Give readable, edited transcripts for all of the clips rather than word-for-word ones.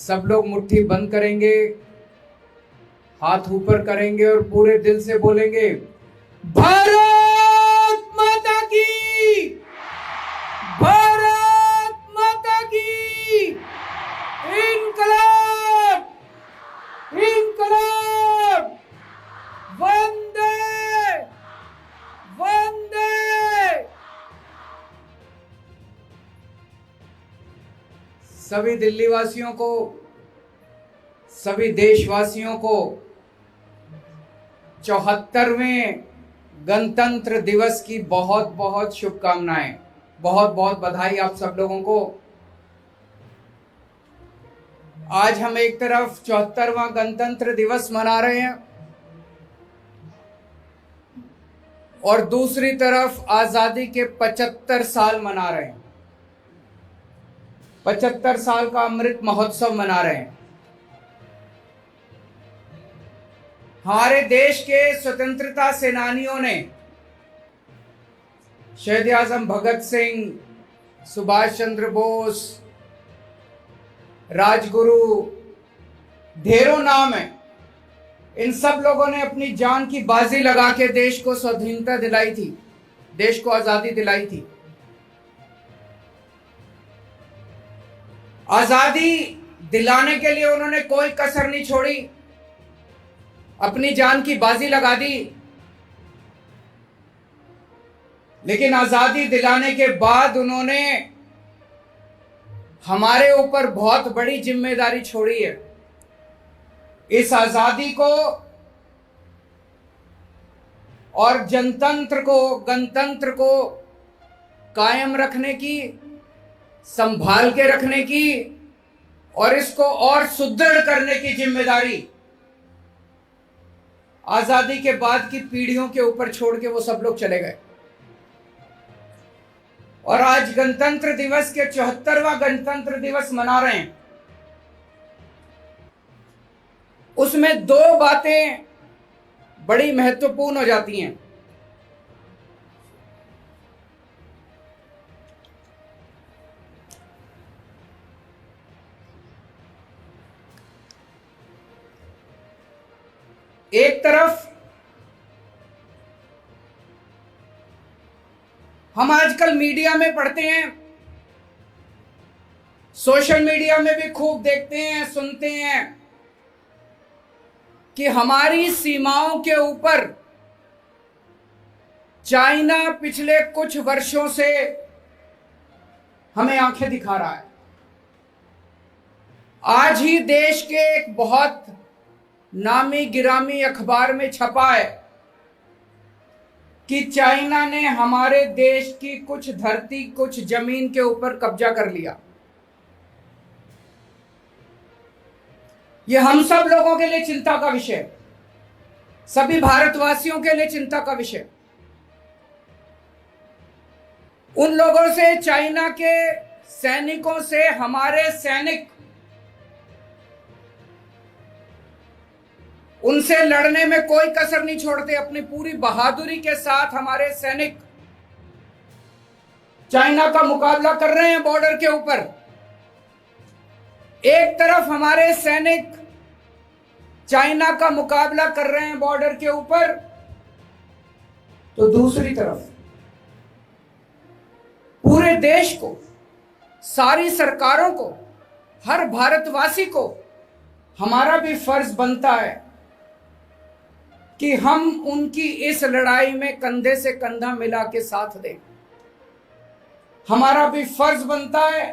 सब लोग मुट्ठी बंद करेंगे, हाथ ऊपर करेंगे और पूरे दिल से बोलेंगे, भारत माता की, भारत माता की, इनकलाब, इनकलाब, वंदे, वंदे। सभी दिल्ली वासियों को, सभी देशवासियों को 74वें गणतंत्र दिवस की बहुत बहुत शुभकामनाएं, बहुत बहुत बधाई आप सब लोगों को। आज हम एक तरफ 74वां गणतंत्र दिवस मना रहे हैं और दूसरी तरफ आजादी के 75 साल मना रहे हैं, 75 साल का अमृत महोत्सव मना रहे हैं। हमारे देश के स्वतंत्रता सेनानियों ने, शहीद आजम भगत सिंह, सुभाष चंद्र बोस, राजगुरु, ढेरों नाम है, इन सब लोगों ने अपनी जान की बाजी लगा के देश को स्वाधीनता दिलाई थी, देश को आजादी दिलाई थी। आजादी दिलाने के लिए उन्होंने कोई कसर नहीं छोड़ी, अपनी जान की बाजी लगा दी। लेकिन आजादी दिलाने के बाद उन्होंने हमारे ऊपर बहुत बड़ी जिम्मेदारी छोड़ी है। इस आजादी को और जनतंत्र को, गणतंत्र को कायम रखने की, संभाल के रखने की और इसको और सुदृढ़ करने की जिम्मेदारी आजादी के बाद की पीढ़ियों के ऊपर छोड़ के वो सब लोग चले गए। और आज गणतंत्र दिवस के 74वां गणतंत्र दिवस मना रहे हैं। उसमें दो बातें बड़ी महत्वपूर्ण हो जाती हैं। एक तरफ हम आजकल मीडिया में पढ़ते हैं, सोशल मीडिया में भी खूब देखते हैं, सुनते हैं कि हमारी सीमाओं के ऊपर चाइना पिछले कुछ वर्षों से हमें आंखें दिखा रहा है। आज ही देश के एक बहुत नामी गिरामी अखबार में छपा है कि चाइना ने हमारे देश की कुछ धरती, कुछ जमीन के ऊपर कब्जा कर लिया। यह हम सब लोगों के लिए चिंता का विषय, सभी भारतवासियों के लिए चिंता का विषय। उन लोगों से, चाइना के सैनिकों से हमारे सैनिक, उनसे लड़ने में कोई कसर नहीं छोड़ते। अपनी पूरी बहादुरी के साथ हमारे सैनिक चाइना का मुकाबला कर रहे हैं बॉर्डर के ऊपर। एक तरफ हमारे सैनिक चाइना का मुकाबला कर रहे हैं बॉर्डर के ऊपर, तो दूसरी तरफ पूरे देश को, सारी सरकारों को, हर भारतवासी को हमारा भी फर्ज बनता है कि हम उनकी इस लड़ाई में कंधे से कंधा मिला के साथ दें। हमारा भी फर्ज बनता है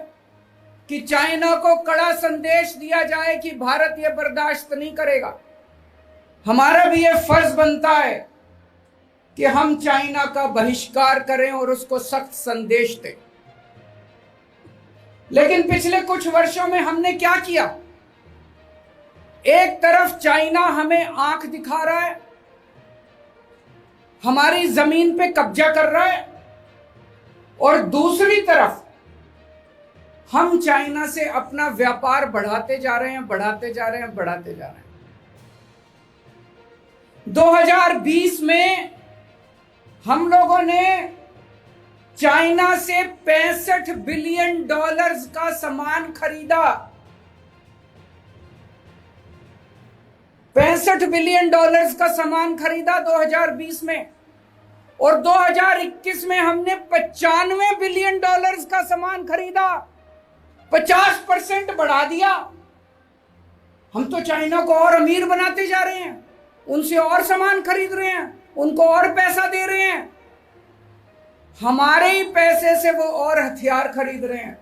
कि चाइना को कड़ा संदेश दिया जाए कि भारत यह बर्दाश्त नहीं करेगा। हमारा भी यह फर्ज बनता है कि हम चाइना का बहिष्कार करें और उसको सख्त संदेश दें। लेकिन पिछले कुछ वर्षों में हमने क्या किया? एक तरफ चाइना हमें आंख दिखा रहा है, हमारी जमीन पे कब्जा कर रहा है, और दूसरी तरफ हम चाइना से अपना व्यापार बढ़ाते जा रहे हैं, बढ़ाते जा रहे हैं, बढ़ाते जा रहे हैं। 2020 में हम लोगों ने चाइना से $65 बिलियन का सामान खरीदा। $65 बिलियन का सामान खरीदा 2020 में, और 2021 में हमने $95 बिलियन का सामान खरीदा। 50% बढ़ा दिया। हम तो चाइना को और अमीर बनाते जा रहे हैं, उनसे और सामान खरीद रहे हैं, उनको और पैसा दे रहे हैं। हमारे ही पैसे से वो और हथियार खरीद रहे हैं,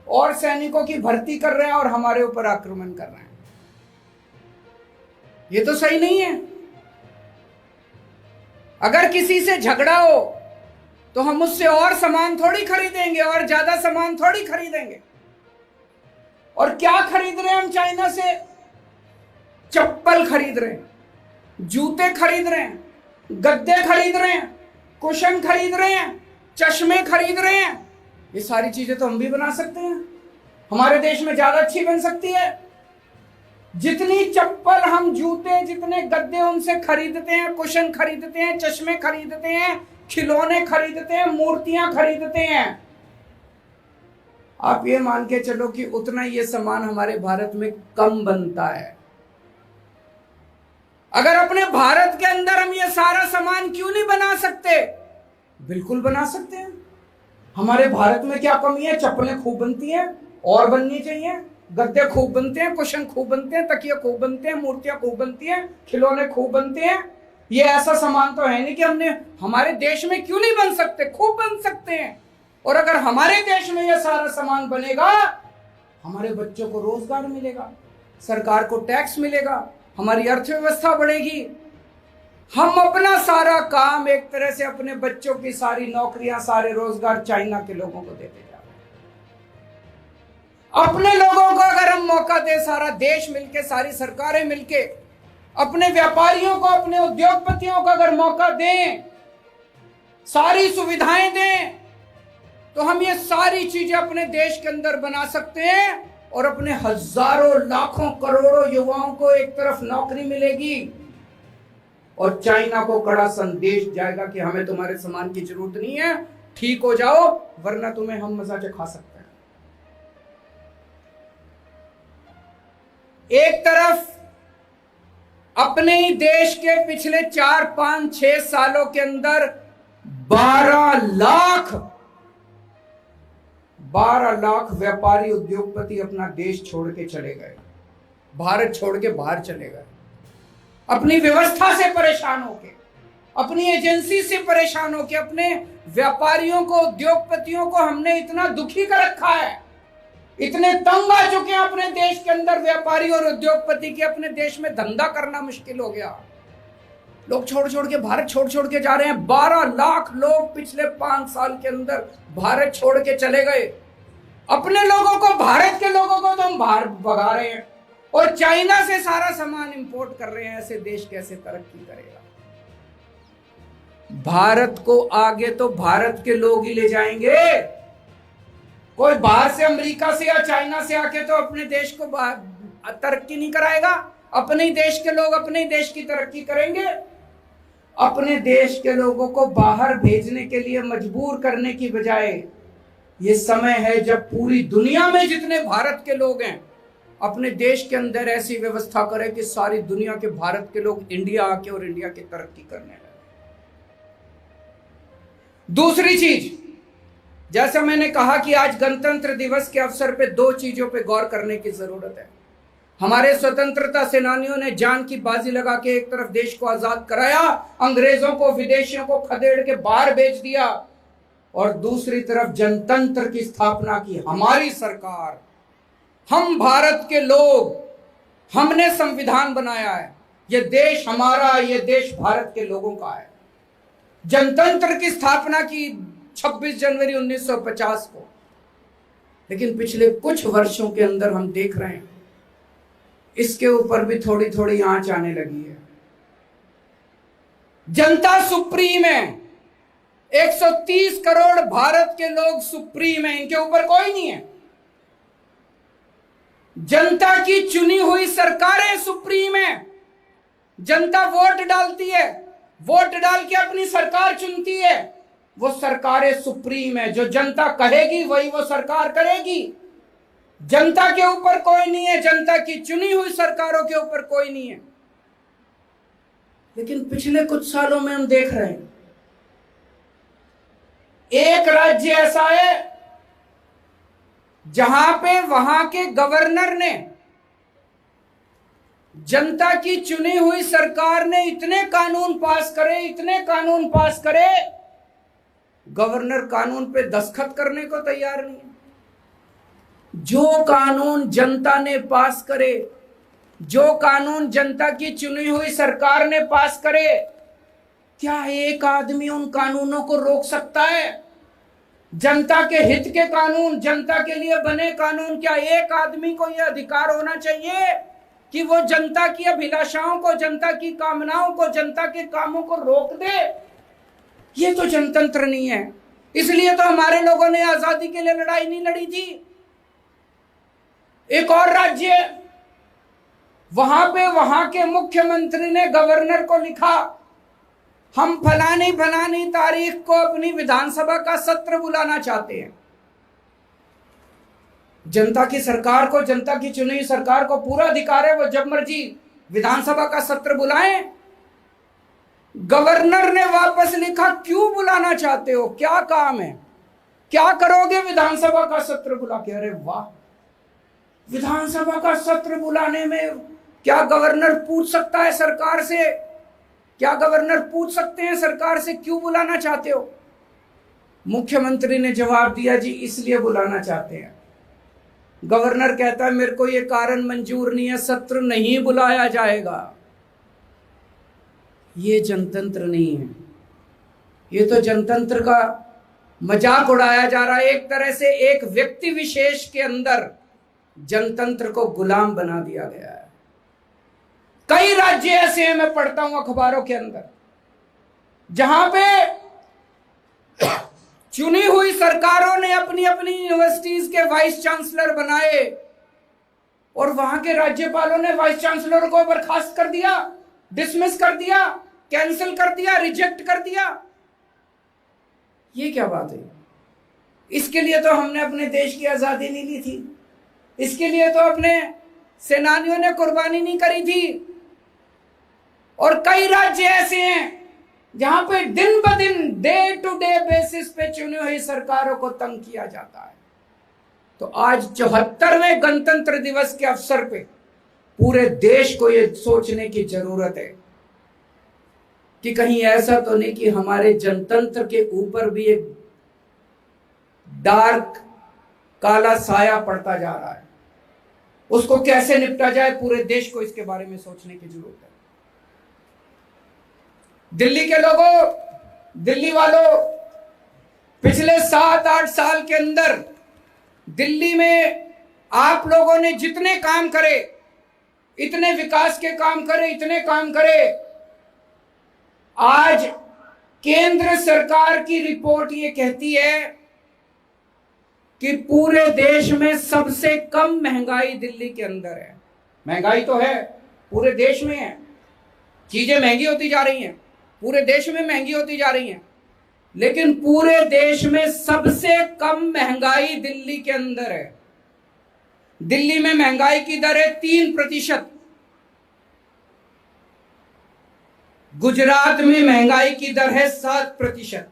और सैनिकों की भर्ती कर रहे हैं, और हमारे ऊपर आक्रमण कर रहे हैं। ये तो सही नहीं है। अगर किसी से झगड़ा हो तो हम उससे और सामान थोड़ी खरीदेंगे, और ज्यादा सामान थोड़ी खरीदेंगे। और क्या खरीद रहे हैं हम चाइना से? चप्पल खरीद रहे हैं, जूते खरीद रहे हैं, गद्दे खरीद रहे हैं, कुशन खरीद रहे हैं, चश्मे खरीद रहे हैं। ये सारी चीजें तो हम भी बना सकते हैं, हमारे देश में ज्यादा अच्छी बन सकती है। जितनी चप्पल हम, जूते, जितने गद्दे उनसे खरीदते हैं, कुशन खरीदते हैं, चश्मे खरीदते हैं, खिलौने खरीदते हैं, मूर्तियां खरीदते हैं, आप ये मान के चलो कि उतना ये सामान हमारे भारत में कम बनता है। अगर अपने भारत के अंदर हम ये सारा सामान क्यों नहीं बना सकते? बिल्कुल बना सकते हैं। हमारे भारत में क्या कमी है? चप्पलें खूब बनती हैं, और बननी चाहिए। गद्दे खूब बनते हैं, कुशन खूब बनते हैं, तकिए खूब बनते हैं, मूर्तियां खूब बनती हैं, खिलौने खूब बनते हैं। ये ऐसा सामान तो है नहीं कि हमारे देश में क्यों नहीं बन सकते? खूब बन सकते हैं। और अगर हमारे देश में ये सारा सामान बनेगा, हमारे बच्चों को रोजगार मिलेगा, सरकार को टैक्स मिलेगा, हमारी अर्थव्यवस्था बढ़ेगी। हम अपना सारा काम एक तरह से अपने बच्चों की सारी नौकरियां, सारे रोजगार चाइना के लोगों को देते जा रहे हैं। अपने लोगों को अगर हम मौका दें, सारा देश मिलके, सारी सरकारें मिलके, अपने व्यापारियों को, अपने उद्योगपतियों को अगर मौका दें, सारी सुविधाएं दें, तो हम ये सारी चीजें अपने देश के अंदर बना सकते हैं, और अपने हजारों, लाखों, करोड़ों युवाओं को एक तरफ नौकरी मिलेगी, और चाइना को कड़ा संदेश जाएगा कि हमें तुम्हारे सामान की जरूरत नहीं है, ठीक हो जाओ, वरना तुम्हें हम मजा चखा सकते हैं। एक तरफ अपने ही देश के पिछले 4, 5, 6 सालों के अंदर 12 लाख व्यापारी, उद्योगपति अपना देश छोड़ के चले गए, भारत छोड़ के बाहर चले गए, अपनी व्यवस्था से परेशान होके, अपनी एजेंसी से परेशान होके। अपने व्यापारियों को, उद्योगपतियों को हमने इतना दुखी कर रखा है, इतने तंग आ चुके हैं अपने देश के अंदर व्यापारी और उद्योगपति के, अपने देश में धंधा करना मुश्किल हो गया। लोग छोड़ छोड़ के, भारत छोड़ छोड़ के जा रहे हैं। 12 लाख लोग पिछले 5 साल के अंदर भारत छोड़ के चले गए। अपने लोगों को, भारत के लोगों को तो हम बाहर भगा रहे हैं, और चाइना से सारा सामान इंपोर्ट कर रहे हैं। ऐसे देश कैसे तरक्की करेगा? भारत को आगे तो भारत के लोग ही ले जाएंगे। कोई बाहर से, अमेरिका से या चाइना से आके तो अपने देश को तरक्की नहीं कराएगा। अपने ही देश के लोग अपने ही देश की तरक्की करेंगे। अपने देश के लोगों को बाहर भेजने के लिए मजबूर करने की बजाय, ये समय है जब पूरी दुनिया में जितने भारत के लोग हैं, अपने देश के अंदर ऐसी व्यवस्था करें कि सारी दुनिया के भारत के लोग इंडिया आके और इंडिया की तरक्की करने लगे। दूसरी चीज, जैसा मैंने कहा कि आज गणतंत्र दिवस के अवसर पे 2 चीजों पे गौर करने की जरूरत है। हमारे स्वतंत्रता सेनानियों ने जान की बाजी लगा के एक तरफ देश को आजाद कराया, अंग्रेजों को, विदेशियों को खदेड़ के बाहर भेज दिया, और दूसरी तरफ जनतंत्र की स्थापना की हमारी सरकार। हम भारत के लोग, हमने संविधान बनाया है, ये देश हमारा, ये देश भारत के लोगों का है। जनतंत्र की स्थापना की 26 जनवरी 1950 को। लेकिन पिछले कुछ वर्षों के अंदर हम देख रहे हैं इसके ऊपर भी थोड़ी थोड़ी आंच आने लगी है। जनता सुप्रीम है, 130 करोड़ भारत के लोग सुप्रीम है, इनके ऊपर कोई नहीं है। जनता की चुनी हुई सरकारें सुप्रीम है। जनता वोट डालती है, वोट डाल के अपनी सरकार चुनती है, वो सरकारें सुप्रीम है। जो जनता कहेगी वही वो सरकार करेगी। जनता के ऊपर कोई नहीं है, जनता की चुनी हुई सरकारों के ऊपर कोई नहीं है। लेकिन पिछले कुछ सालों में हम देख रहे हैं एक राज्य ऐसा है जहां पे वहां के गवर्नर ने, जनता की चुनी हुई सरकार ने इतने कानून पास करे, गवर्नर कानून पे दस्तखत करने को तैयार नहीं है। जो कानून जनता ने पास करे, जो कानून जनता की चुनी हुई सरकार ने पास करे, क्या एक आदमी उन कानूनों को रोक सकता है? जनता के हित के कानून, जनता के लिए बने कानून, क्या एक आदमी को यह अधिकार होना चाहिए कि वो जनता की अभिलाषाओं को, जनता की कामनाओं को, जनता के कामों को रोक दे? ये तो जनतंत्र नहीं है। इसलिए तो हमारे लोगों ने आजादी के लिए लड़ाई नहीं लड़ी थी। एक और राज्य, वहां के मुख्यमंत्री ने गवर्नर को लिखा, हम फलानी तारीख को अपनी विधानसभा का सत्र बुलाना चाहते हैं। जनता की सरकार को, जनता की चुनी हुई सरकार को पूरा अधिकार है, वो जब मर्जी विधानसभा का सत्र बुलाएं। गवर्नर ने वापस लिखा, क्यों बुलाना चाहते हो, क्या काम है, क्या करोगे विधानसभा का सत्र बुला के? अरे वाह, विधानसभा का सत्र बुलाने में क्या गवर्नर पूछ सकता है सरकार से? क्या गवर्नर पूछ सकते हैं सरकार से क्यों बुलाना चाहते हो? मुख्यमंत्री ने जवाब दिया, जी इसलिए बुलाना चाहते हैं। गवर्नर कहता है, मेरे को यह कारण मंजूर नहीं है, सत्र नहीं बुलाया जाएगा। ये जनतंत्र नहीं है, ये तो जनतंत्र का मजाक उड़ाया जा रहा है। एक तरह से एक व्यक्ति विशेष के अंदर जनतंत्र को गुलाम बना दिया गया है। कई राज्य ऐसे हैं, मैं पढ़ता हूं अखबारों के अंदर, जहां पे चुनी हुई सरकारों ने अपनी अपनी यूनिवर्सिटीज के वाइस चांसलर बनाए और वहां के राज्यपालों ने वाइस चांसलर को बर्खास्त कर दिया, डिसमिस कर दिया, कैंसिल कर दिया, रिजेक्ट कर दिया। ये क्या बात है? इसके लिए तो हमने अपने देश की आजादी नहीं ली थी, इसके लिए तो अपने सेनानियों ने कुर्बानी नहीं करी थी। और कई राज्य ऐसे हैं जहां पे दिन ब दिन, डे टू डे बेसिस पे चुनी हुई सरकारों को तंग किया जाता है। तो आज 74वें गणतंत्र दिवस के अवसर पे पूरे देश को यह सोचने की जरूरत है कि कहीं ऐसा तो नहीं कि हमारे जनतंत्र के ऊपर भी एक डार्क, काला साया पड़ता जा रहा है। उसको कैसे निपटा जाए, पूरे देश को इसके बारे में सोचने की जरूरत है। दिल्ली के लोगों, दिल्ली वालों, पिछले 7-8 साल के अंदर दिल्ली में आप लोगों ने जितने काम करे, इतने विकास के काम करे, इतने काम करे, आज केंद्र सरकार की रिपोर्ट ये कहती है कि पूरे देश में सबसे कम महंगाई दिल्ली के अंदर है। महंगाई तो है, पूरे देश में है, चीजें महंगी होती जा रही हैं, पूरे देश में महंगी होती जा रही हैं, लेकिन पूरे देश में सबसे कम महंगाई दिल्ली के अंदर है। दिल्ली में महंगाई की दर है 3%। गुजरात में महंगाई की दर है 7%।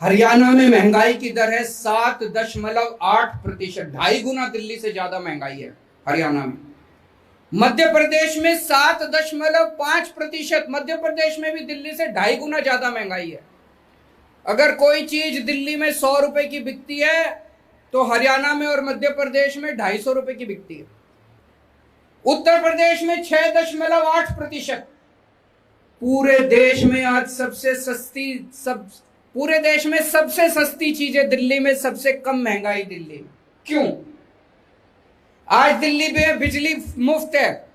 हरियाणा में महंगाई की दर है 7.8%, 2.5 गुना दिल्ली से ज्यादा महंगाई है हरियाणा में। मध्य प्रदेश में 7.5%, मध्य प्रदेश में भी दिल्ली से 2.5 गुना ज्यादा महंगाई है। अगर कोई चीज दिल्ली में 100 रुपए की बिकती है तो हरियाणा में और मध्य प्रदेश में 250 रुपए की बिकती है। उत्तर प्रदेश में 6.8%। पूरे देश में आज पूरे देश में सबसे सस्ती चीजें दिल्ली में, सबसे कम महंगाई दिल्ली में। क्यों? आज दिल्ली में बिजली मुफ्त है,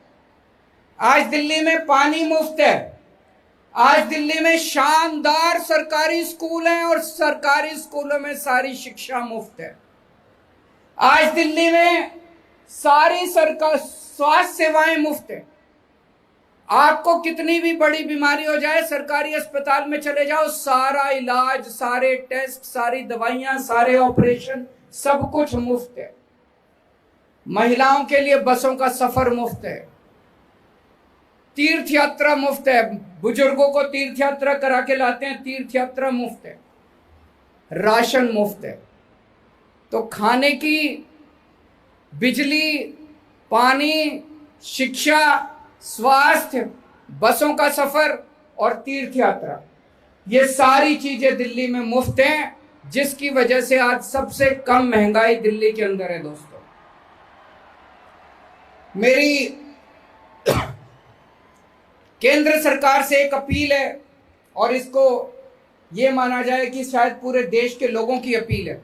आज दिल्ली में पानी मुफ्त है, आज दिल्ली में शानदार सरकारी स्कूल हैं और सरकारी स्कूलों में सारी शिक्षा मुफ्त है। आज दिल्ली में सारी सरकार स्वास्थ्य सेवाएं मुफ्त है। आपको कितनी भी बड़ी बीमारी हो जाए, सरकारी अस्पताल में चले जाओ, सारा इलाज, सारे टेस्ट, सारी दवाइयां, सारे ऑपरेशन सब कुछ मुफ्त है। महिलाओं के लिए बसों का सफर मुफ्त है, तीर्थ यात्रा मुफ्त है, बुजुर्गों को तीर्थ यात्रा करा के लाते हैं, तीर्थ यात्रा मुफ्त है, राशन मुफ्त है। तो खाने की, बिजली, पानी, शिक्षा, स्वास्थ्य, बसों का सफर और तीर्थ यात्रा, ये सारी चीजें दिल्ली में मुफ्त हैं, जिसकी वजह से आज सबसे कम महंगाई दिल्ली के अंदर है। दोस्तों, मेरी केंद्र सरकार से एक अपील है, और इसको ये माना जाए कि शायद पूरे देश के लोगों की अपील है।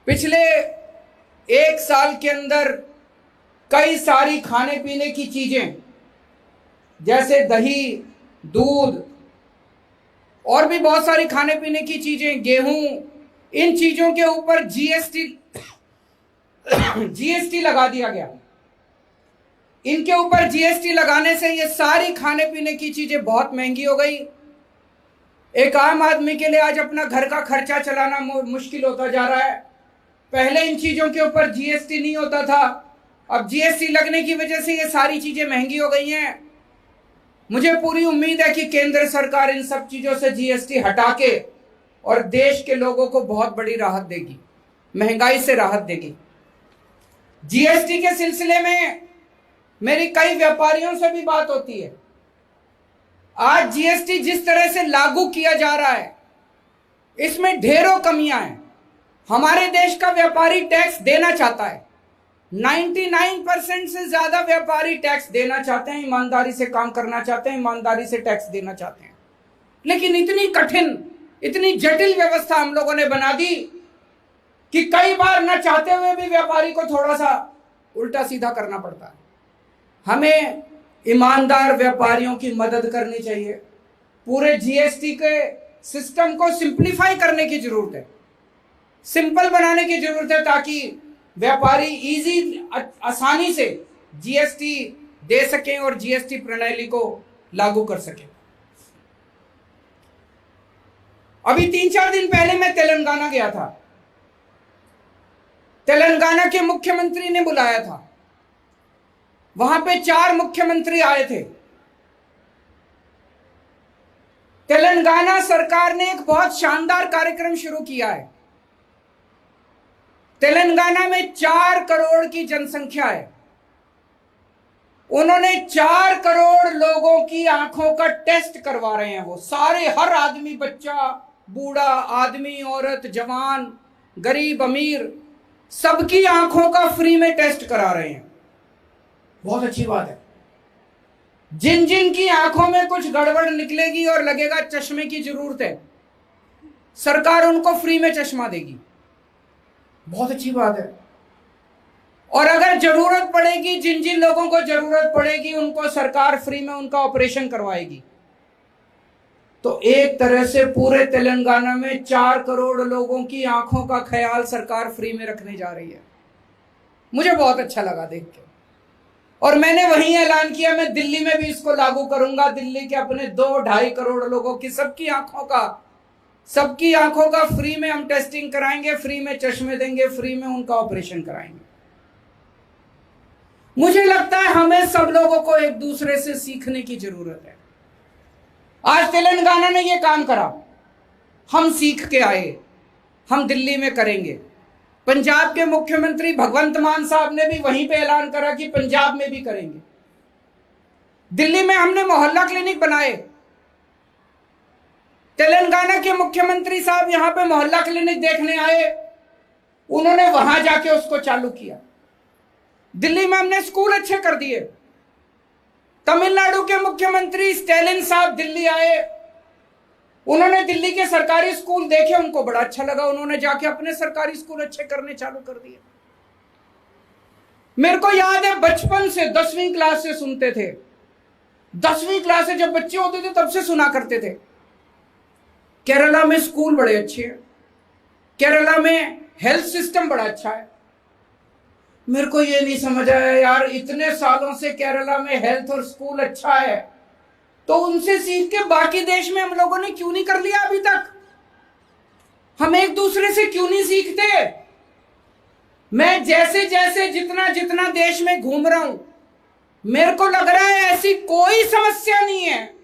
पिछले एक साल के अंदर कई सारी खाने पीने की चीजें, जैसे दही, दूध और भी बहुत सारी खाने पीने की चीजें, गेहूं, इन चीजों के ऊपर जीएसटी लगा दिया गया। इनके ऊपर जीएसटी लगाने से ये सारी खाने पीने की चीजें बहुत महंगी हो गई। एक आम आदमी के लिए आज अपना घर का खर्चा चलाना मुश्किल होता जा रहा है। पहले इन चीजों के ऊपर जीएसटी नहीं होता था, अब जीएसटी लगने की वजह से ये सारी चीजें महंगी हो गई हैं। मुझे पूरी उम्मीद है कि केंद्र सरकार इन सब चीजों से जीएसटी हटा के और देश के लोगों को बहुत बड़ी राहत देगी, महंगाई से राहत देगी। जीएसटी के सिलसिले में मेरी कई व्यापारियों से भी बात होती है। आज जीएसटी जिस तरह से लागू किया जा रहा है, इसमें ढेरों कमियां हैं। हमारे देश का व्यापारी टैक्स देना चाहता है, 99% से ज्यादा व्यापारी टैक्स देना चाहते हैं, ईमानदारी से काम करना चाहते हैं, ईमानदारी से टैक्स देना चाहते हैं। लेकिन इतनी कठिन, इतनी जटिल व्यवस्था हम लोगों ने बना दी कि कई बार न चाहते हुए भी व्यापारी को थोड़ा सा उल्टा सीधा करना पड़ता है। हमें ईमानदार व्यापारियों की मदद करनी चाहिए। पूरे जीएसटी के सिस्टम को सिंप्लीफाई करने की जरूरत है, सिंपल बनाने की जरूरत है, ताकि व्यापारी इजी, आसानी से जीएसटी दे सकें और जीएसटी प्रणाली को लागू कर सकें। अभी 3-4 दिन पहले मैं तेलंगाना गया था। तेलंगाना के मुख्यमंत्री ने बुलाया था, वहां पे 4 मुख्यमंत्री आए थे। तेलंगाना सरकार ने एक बहुत शानदार कार्यक्रम शुरू किया है। तेलंगाना में 4 करोड़ की जनसंख्या है। उन्होंने 4 करोड़ लोगों की आंखों का टेस्ट करवा रहे हैं। वो सारे, हर आदमी, बच्चा, बूढ़ा, आदमी, औरत, जवान, गरीब, अमीर, सबकी आंखों का फ्री में टेस्ट करा रहे हैं। बहुत अच्छी बात है। जिन जिन की आंखों में कुछ गड़बड़ निकलेगी और लगेगा चश्मे की जरूरत है, सरकार उनको फ्री में चश्मा देगी। बहुत अच्छी बात है। और अगर जरूरत पड़ेगी, जिन जिन लोगों को जरूरत पड़ेगी, उनको सरकार फ्री में उनका ऑपरेशन करवाएगी। तो एक तरह से पूरे तेलंगाना में 4 करोड़ लोगों की आंखों का ख्याल सरकार फ्री में रखने जा रही है। मुझे बहुत अच्छा लगा देख के, और मैंने वहीं ऐलान किया मैं दिल्ली में भी इसको लागू करूंगा। दिल्ली के अपने 2-2.5 करोड़ लोगों की सबकी आंखों का फ्री में हम टेस्टिंग कराएंगे, फ्री में चश्मे देंगे, फ्री में उनका ऑपरेशन कराएंगे। मुझे लगता है हमें सब लोगों को एक दूसरे से सीखने की जरूरत है। आज तेलंगाना ने यह काम करा, हम सीख के आए, हम दिल्ली में करेंगे। पंजाब के मुख्यमंत्री भगवंत मान साहब ने भी वहीं पे ऐलान करा कि पंजाब में भी करेंगे। दिल्ली में हमने मोहल्ला क्लिनिक बनाए। तेलंगाना के मुख्यमंत्री साहब यहां पे मोहल्ला क्लिनिक देखने आए, उन्होंने वहां जाके उसको चालू किया। दिल्ली में हमने स्कूल अच्छे कर दिए। तमिलनाडु के मुख्यमंत्री स्टैलिन साहब दिल्ली आए, उन्होंने दिल्ली के सरकारी स्कूल देखे, उनको बड़ा अच्छा लगा, उन्होंने जाके अपने सरकारी स्कूल अच्छे करने चालू कर दिए। मेरे को याद है बचपन से 10वीं क्लास से सुनते थे, 10वीं क्लास से जब बच्चे होते थे तब से सुना करते थे केरला में स्कूल बड़े अच्छे हैं, केरला में हेल्थ सिस्टम बड़ा अच्छा है। मेरे को ये नहीं समझ आया यार, इतने सालों से केरला में हेल्थ और स्कूल अच्छा है, तो उनसे सीख के बाकी देश में हम लोगों ने क्यों नहीं कर लिया अभी तक? हम एक दूसरे से क्यों नहीं सीखते? मैं जैसे जैसे जितना जितना देश में घूम रहा हूं, मेरे को लग रहा है ऐसी कोई समस्या नहीं है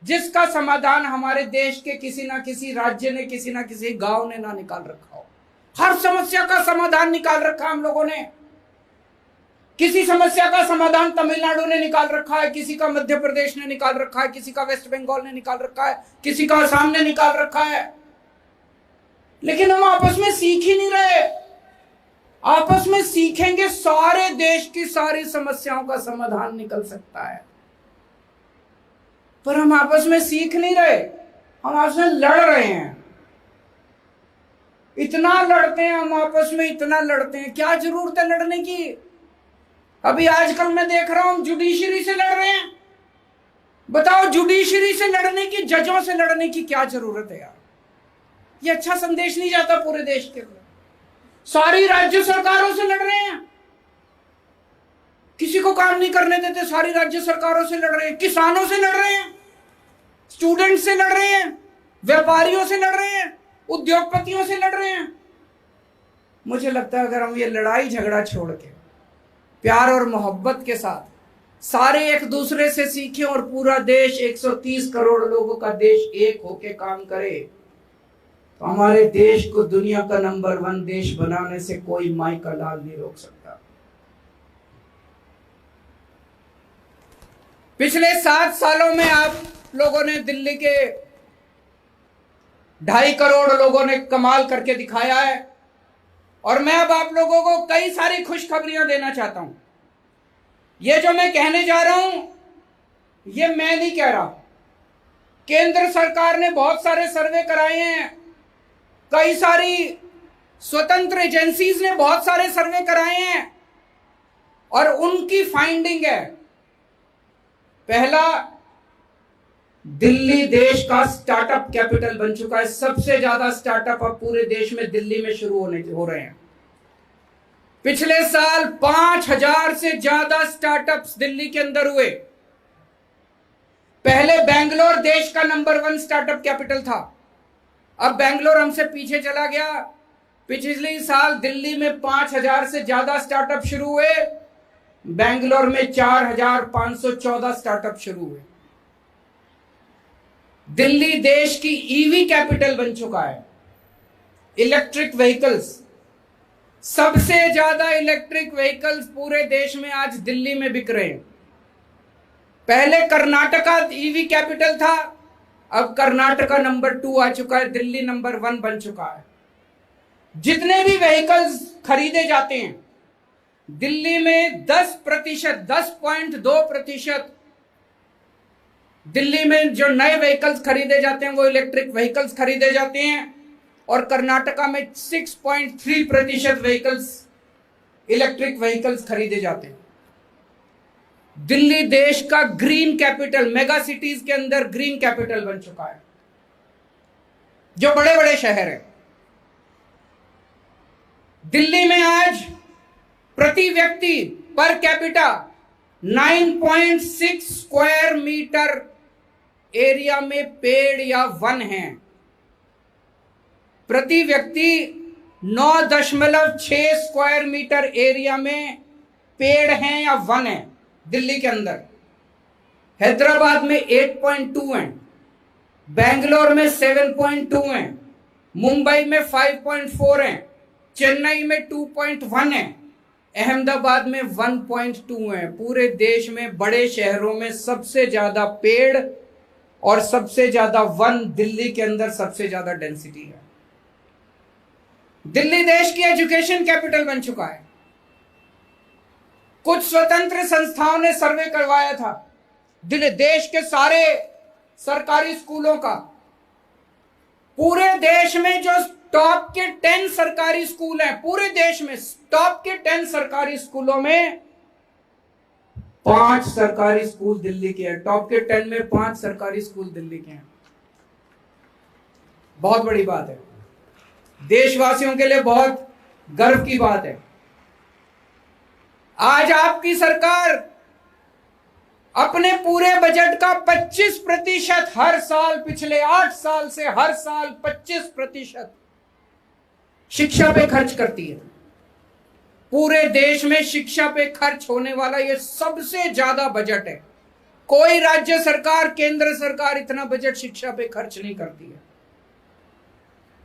जिसका समाधान हमारे देश के किसी ना किसी राज्य ने, किसी ना किसी गांव ने ना निकाल रखा हो। हर समस्या का समाधान निकाल रखा हम लोगों ने। किसी समस्या का समाधान तमिलनाडु ने निकाल रखा है, किसी का मध्य प्रदेश ने निकाल रखा है, किसी का वेस्ट बंगाल ने निकाल रखा है, किसी का असम ने निकाल रखा है। लेकिन हम आपस में सीख ही नहीं रहे। आपस में सीखेंगे, सारे देश की सारी समस्याओं का समाधान निकल सकता है, पर हम आपस में सीख नहीं रहे। हम आपस में लड़ रहे हैं, इतना लड़ते हैं हम आपस में, इतना लड़ते हैं। क्या जरूरत है लड़ने की? अभी आजकल मैं देख रहा हूं जुडिशरी से लड़ रहे हैं। बताओ, जुडिशरी से लड़ने की, जजों से लड़ने की क्या जरूरत है यार? ये अच्छा संदेश नहीं जाता पूरे देश के अंदर। सारी राज्य सरकारों से लड़ रहे हैं, किसी को काम नहीं करने देते, सारी राज्य सरकारों से लड़ रहे हैं, किसानों से लड़ रहे हैं, स्टूडेंट से लड़ रहे हैं, व्यापारियों से लड़ रहे हैं, उद्योगपतियों से लड़ रहे हैं। मुझे लगता है अगर हम ये लड़ाई झगड़ा छोड़ के प्यार और मोहब्बत के साथ सारे एक दूसरे से सीखें और पूरा देश 130 करोड़ लोगों का देश एक होके काम करे, तो हमारे देश को दुनिया का नंबर 1 देश बनाने से कोई माई का लाल नहीं रोक सकता। पिछले 7 सालों में आप लोगों ने, दिल्ली के 2.5 करोड़ लोगों ने कमाल करके दिखाया है। और मैं अब आप लोगों को कई सारी खुशखबरियां देना चाहता हूं। ये जो मैं कहने जा रहा हूं, ये मैं नहीं कह रहा, केंद्र सरकार ने बहुत सारे सर्वे कराए हैं, कई सारी स्वतंत्र एजेंसीज ने बहुत सारे सर्वे कराए हैं, और उनकी फाइंडिंग है, पहला, दिल्ली देश का स्टार्टअप कैपिटल बन चुका है। सबसे ज्यादा स्टार्टअप अब पूरे देश में दिल्ली में शुरू हो रहे हैं। पिछले साल 5000 से ज्यादा स्टार्टअप्स दिल्ली के अंदर हुए। पहले बेंगलोर देश का नंबर 1 स्टार्टअप कैपिटल था, अब बेंगलोर हमसे पीछे चला गया। पिछले साल दिल्ली में 5000 से ज्यादा स्टार्टअप शुरू हुए, बेंगलोर में 4514 स्टार्टअप शुरू हुए। दिल्ली देश की ईवी कैपिटल बन चुका है। इलेक्ट्रिक व्हीकल्स, सबसे ज्यादा इलेक्ट्रिक व्हीकल्स पूरे देश में आज दिल्ली में बिक रहे हैं। पहले कर्नाटका ईवी कैपिटल था, अब कर्नाटका नंबर 2 आ चुका है, दिल्ली नंबर 1 बन चुका है। जितने भी व्हीकल्स खरीदे जाते हैं दिल्ली में 10%, 10.2% दिल्ली में जो नए व्हीकल्स खरीदे जाते हैं वो इलेक्ट्रिक व्हीकल्स खरीदे जाते हैं, और कर्नाटका में 6.3% व्हीकल्स इलेक्ट्रिक व्हीकल्स खरीदे जाते हैं। दिल्ली देश का ग्रीन कैपिटल, मेगा सिटीज के अंदर ग्रीन कैपिटल बन चुका है। जो बड़े बड़े शहर हैं, दिल्ली में आज प्रति व्यक्ति per capita 9.6 square metre area में पेड़ या वन हैं। प्रति व्यक्ति 9.6 स्क्वायर मीटर एरिया में पेड़ हैं या वन हैं दिल्ली के अंदर। हैदराबाद में 8.2 हैं, बेंगलोर में 7.2 हैं, मुंबई में 5.4 हैं, चेन्नई में 2.1 हैं, अहमदाबाद में 1.2 हैं। पूरे देश में बड़े शहरों में सबसे ज्यादा पेड़ और सबसे ज्यादा वन दिल्ली के अंदर सबसे ज्यादा डेंसिटी है। दिल्ली देश की एजुकेशन कैपिटल बन चुका है। कुछ स्वतंत्र संस्थाओं ने सर्वे करवाया था देश के सारे सरकारी स्कूलों का। पूरे देश में जो टॉप के 10 सरकारी स्कूल हैं, पूरे देश में टॉप के 10 सरकारी स्कूलों में 5 सरकारी स्कूल दिल्ली के हैं। टॉप के 10 में 5 सरकारी स्कूल दिल्ली के हैं। बहुत बड़ी बात है, देशवासियों के लिए बहुत गर्व की बात है। आज आपकी सरकार अपने पूरे बजट का 25% हर साल, पिछले 8 साल से हर साल 25% शिक्षा पे खर्च करती है। पूरे देश में शिक्षा पे खर्च होने वाला ये सबसे ज्यादा बजट है। कोई राज्य सरकार, केंद्र सरकार इतना बजट शिक्षा पे खर्च नहीं करती है।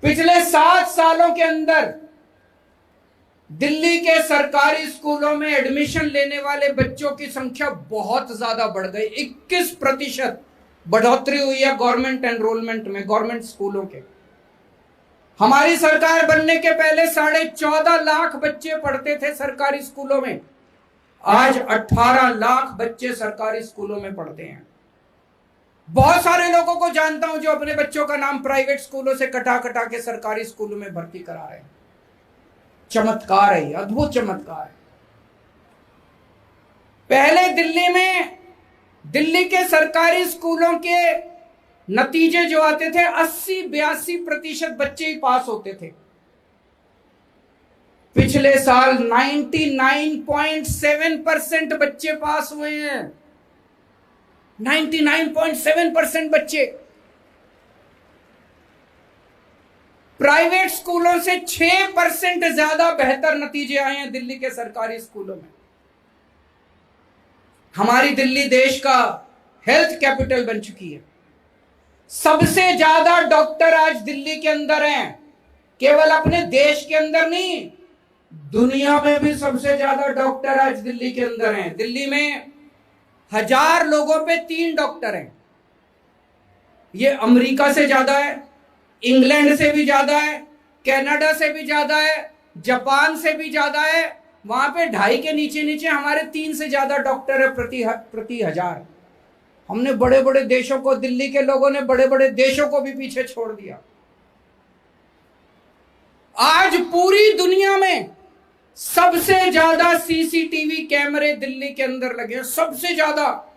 पिछले 7 सालों के अंदर दिल्ली के सरकारी स्कूलों में एडमिशन लेने वाले बच्चों की संख्या बहुत ज्यादा बढ़ गई। 21% बढ़ोतरी हुई है गवर्नमेंट एनरोलमेंट में, गवर्नमेंट स्कूलों के। हमारी सरकार बनने के पहले 14.5 लाख बच्चे पढ़ते थे सरकारी स्कूलों में, आज 18 लाख बच्चे सरकारी स्कूलों में पढ़ते हैं। बहुत सारे लोगों को जानता हूं जो अपने बच्चों का नाम प्राइवेट स्कूलों से कटा कटा के सरकारी स्कूलों में भर्ती करा रहे हैं। चमत्कार है, अद्भुत चमत्कार है। पहले दिल्ली के सरकारी स्कूलों के नतीजे जो आते थे 80-82% बच्चे ही पास होते थे। पिछले साल 99.7% बच्चे पास हुए हैं। 99.7% बच्चे। प्राइवेट स्कूलों से 6% ज्यादा बेहतर नतीजे आए हैं दिल्ली के सरकारी स्कूलों में। हमारी दिल्ली देश का हेल्थ कैपिटल बन चुकी है। सबसे ज्यादा डॉक्टर आज दिल्ली के अंदर हैं। केवल अपने देश के अंदर नहीं, दुनिया में भी सबसे ज्यादा डॉक्टर आज दिल्ली के अंदर हैं। दिल्ली में 1000 लोगों पे 3 डॉक्टर हैं। ये अमेरिका से ज्यादा है, इंग्लैंड से भी ज्यादा है, कनाडा से भी ज्यादा है, जापान से भी ज्यादा है। वहां पे 2.5 के नीचे नीचे हमारे 3 से ज्यादा डॉक्टर है प्रति 1000। हमने बड़े बड़े देशों को, दिल्ली के लोगों ने बड़े बड़े देशों को भी पीछे छोड़ दिया। आज पूरी दुनिया में सबसे ज्यादा सीसीटीवी कैमरे दिल्ली के अंदर लगे हैं, सबसे ज्यादा।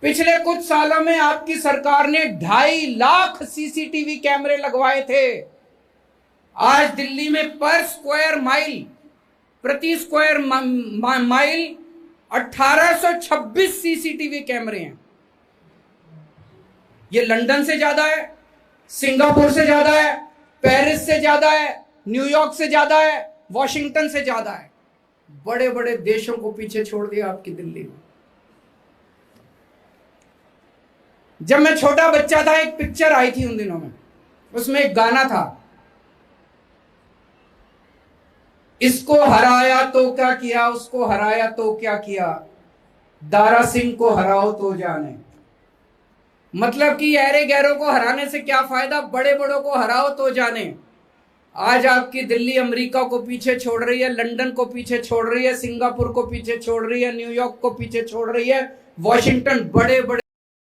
पिछले कुछ सालों में आपकी सरकार ने 2.5 लाख सीसीटीवी कैमरे लगवाए थे। आज दिल्ली में प्रति स्क्वायर माइल 1826 सीसीटीवी कैमरे हैं। ये लंदन से ज्यादा है, सिंगापुर से ज्यादा है, पेरिस से ज्यादा है, न्यूयॉर्क से ज्यादा है, वॉशिंगटन से ज्यादा है। बड़े बड़े देशों को पीछे छोड़ दिया आपकी दिल्ली में। जब मैं छोटा बच्चा था, एक पिक्चर आई थी उन दिनों में, उसमें एक गाना था, इसको हराया तो क्या किया, उसको हराया तो क्या किया, दारा सिंह को हराओ तो जाने। मतलब कि ऐरे गैरों को हराने से क्या फायदा, बड़े बड़ों को हराओ तो जाने। आज आपकी दिल्ली अमेरिका को पीछे छोड़ रही है, लंदन को पीछे छोड़ रही है, सिंगापुर को पीछे छोड़ रही है, न्यूयॉर्क को पीछे छोड़ रही है, वॉशिंगटन, बड़े बड़े